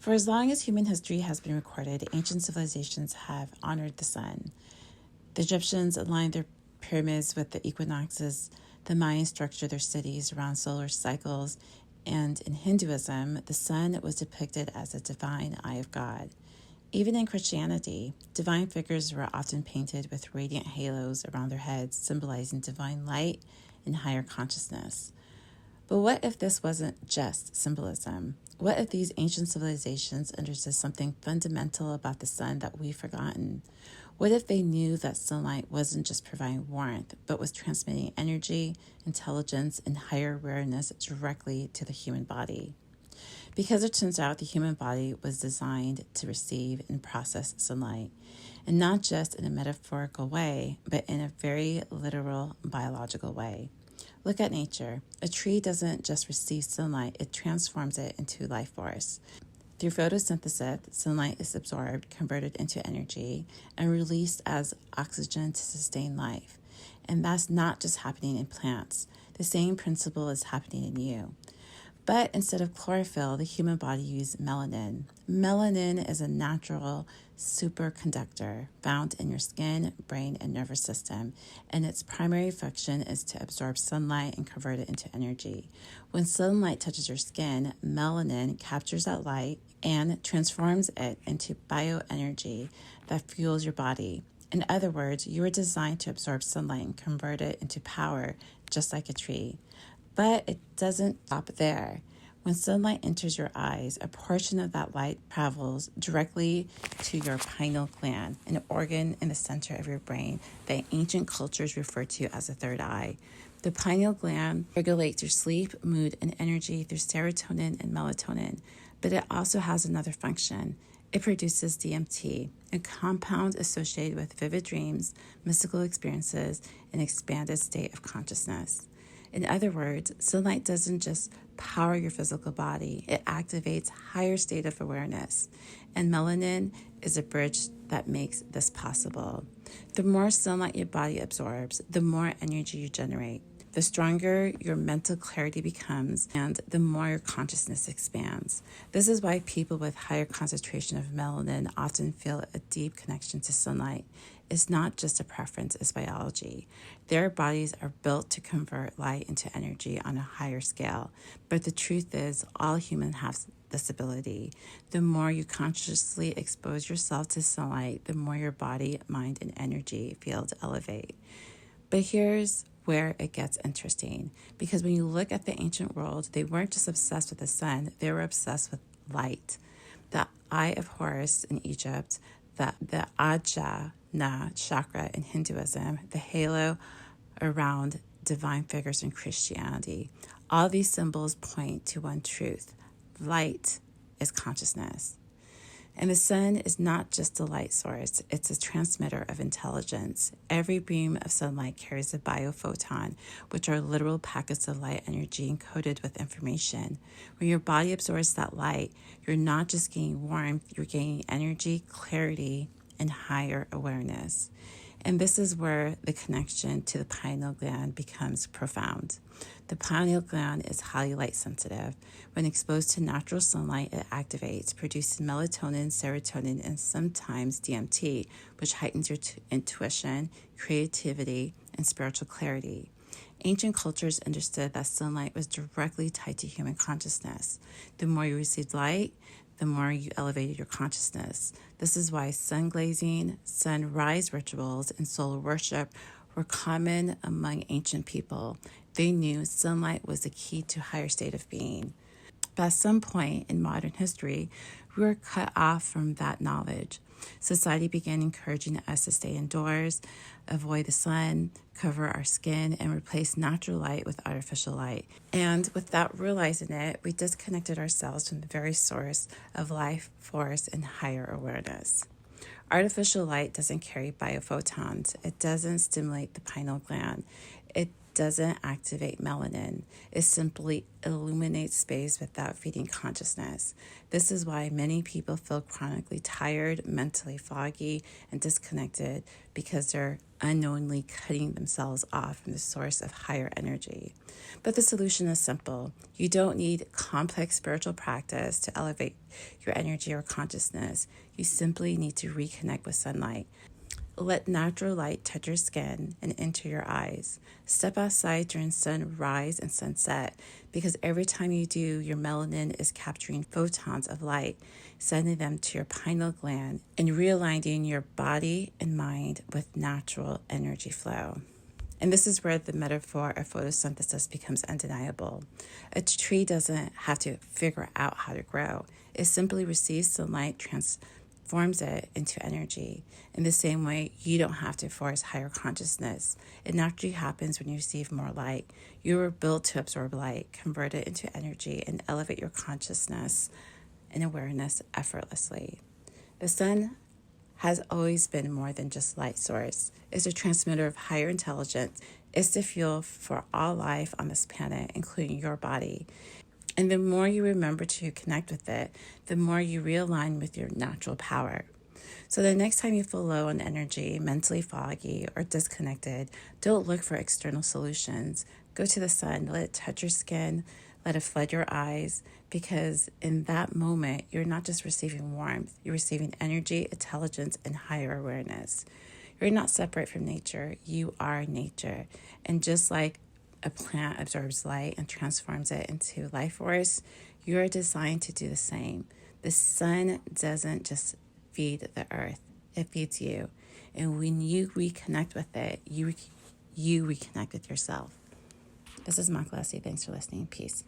For as long as human history has been recorded, ancient civilizations have honored the sun. The Egyptians aligned their pyramids with the equinoxes, the Mayans structured their cities around solar cycles, and in Hinduism, the sun was depicted as a divine eye of God. Even in Christianity, divine figures were often painted with radiant halos around their heads, symbolizing divine light and higher consciousness. But what if this wasn't just symbolism? What if these ancient civilizations understood something fundamental about the sun that we've forgotten? What if they knew that sunlight wasn't just providing warmth, but was transmitting energy, intelligence, and higher awareness directly to the human body? Because it turns out the human body was designed to receive and process sunlight, and not just in a metaphorical way, but in a very literal biological way. Look at nature. A tree doesn't just receive sunlight, it transforms it into life force. Through photosynthesis, sunlight is absorbed, converted into energy, and released as oxygen to sustain life. And that's not just happening in plants. The same principle is happening in you. But instead of chlorophyll, the human body uses melanin. Melanin is a natural superconductor found in your skin, brain, and nervous system, and its primary function is to absorb sunlight and convert it into energy. When sunlight touches your skin, melanin captures that light and transforms it into bioenergy that fuels your body. In other words, you were designed to absorb sunlight and convert it into power, just like a tree. But it doesn't stop there. When sunlight enters your eyes, a portion of that light travels directly to your pineal gland, an organ in the center of your brain that ancient cultures refer to as the third eye. The pineal gland regulates your sleep, mood, and energy through serotonin and melatonin, but it also has another function. It produces DMT, a compound associated with vivid dreams, mystical experiences, and expanded state of consciousness. In other words, sunlight doesn't just power your physical body, it activates higher state of awareness. And melanin is a bridge that makes this possible. The more sunlight your body absorbs, the more energy you generate. The stronger your mental clarity becomes, and the more your consciousness expands. This is why people with higher concentration of melanin often feel a deep connection to sunlight. It's not just a preference, it's biology. Their bodies are built to convert light into energy on a higher scale. But the truth is, all humans have this ability. The more you consciously expose yourself to sunlight, the more your body, mind, and energy fields elevate. But here's where it gets interesting, because when you look at the ancient world, they weren't just obsessed with the sun, they were obsessed with light. The eye of Horus in Egypt, the Ajna chakra in Hinduism, the halo around divine figures in Christianity. All these symbols point to one truth: light is consciousness. And the sun is not just a light source, it's a transmitter of intelligence. Every beam of sunlight carries a biophoton, which are literal packets of light energy encoded with information. When your body absorbs that light, you're not just gaining warmth, you're gaining energy, clarity, and higher awareness. And this is where the connection to the pineal gland becomes profound. The pineal gland is highly light sensitive. When exposed to natural sunlight, it activates, producing melatonin, serotonin, and sometimes DMT, which heightens your intuition, creativity, and spiritual clarity. Ancient cultures understood that sunlight was directly tied to human consciousness. The more you received light, the more you elevated your consciousness. This is why sun glazing, sunrise rituals, and solar worship were common among ancient people. They knew sunlight was the key to higher state of being. But at some point in modern history, we were cut off from that knowledge. Society began encouraging us to stay indoors, avoid the sun, cover our skin, and replace natural light with artificial light. And without realizing it, we disconnected ourselves from the very source of life force and higher awareness. Artificial light doesn't carry biophotons. It doesn't stimulate the pineal gland. It doesn't activate melanin. It simply illuminates space without feeding consciousness. This is why many people feel chronically tired, mentally foggy, and disconnected because they're unknowingly cutting themselves off from the source of higher energy. But the solution is simple. You don't need complex spiritual practice to elevate your energy or consciousness. You simply need to reconnect with sunlight. Let natural light touch your skin and enter your eyes. Step outside during sunrise and sunset, because every time you do, your melanin is capturing photons of light, sending them to your pineal gland and realigning your body and mind with natural energy flow. And this is where the metaphor of photosynthesis becomes undeniable. A tree doesn't have to figure out how to grow. It simply receives sunlight, transforms it into energy. In the same way, you don't have to force higher consciousness. It naturally happens when you receive more light. You were built to absorb light, convert it into energy, and elevate your consciousness and awareness effortlessly. The sun has always been more than just light source. It's a transmitter of higher intelligence. It's the fuel for all life on this planet, including your body. And the more you remember to connect with it, the more you realign with your natural power. So the next time you feel low on energy, mentally foggy, or disconnected, don't look for external solutions. Go to the sun, let it touch your skin, let it flood your eyes, because in that moment, you're not just receiving warmth, you're receiving energy, intelligence, and higher awareness. You're not separate from nature, you are nature. And just like a plant absorbs light and transforms it into life force, you're designed to do the same. The sun doesn't just feed the earth, it feeds you. And when you reconnect with it, you reconnect with yourself. This is Mark Leslie. Thanks for listening. Peace.